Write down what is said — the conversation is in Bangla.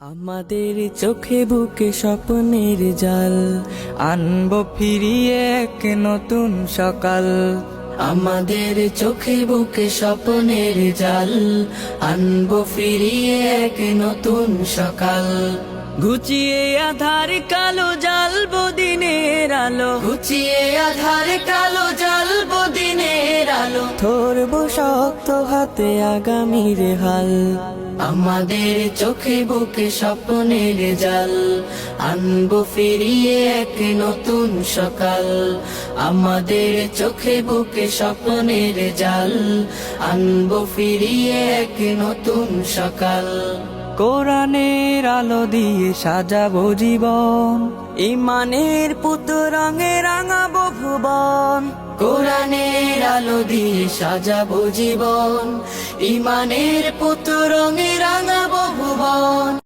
আমাদের চোখে বুকে স্বপ্নের জাল, আনবো ফিরিয়ে এক নতুন সকাল। আমাদের চোখে বুকে স্বপ্নের জাল, আনবো ফিরিয়ে এক নতুন সকাল। ঘুচিয়ে আধার কালো জ্বালবো দিনের আলো, ঘুচিয়ে আধার কালো জ্বালবো দিনের আলো। ধরবো শক্ত হাতে আগামীর হাল। আমাদের চোখে বুকে স্বপ্নের জাল, আনবো ফিরিয়ে এক নতুন সকাল। আমাদের চোখে বুকে স্বপ্নের জাল, আনবো ফিরিয়ে এক নতুন সকাল। কোরআনের আলো দিয়ে সাজাবো জীবন, ইমানের পুত রঙে রাঙাবো ভুবন। কোরআনের আলো দিয়ে সাজাবো জীবন, ইমানের পুত রঙে রাঙাবো ভুবন।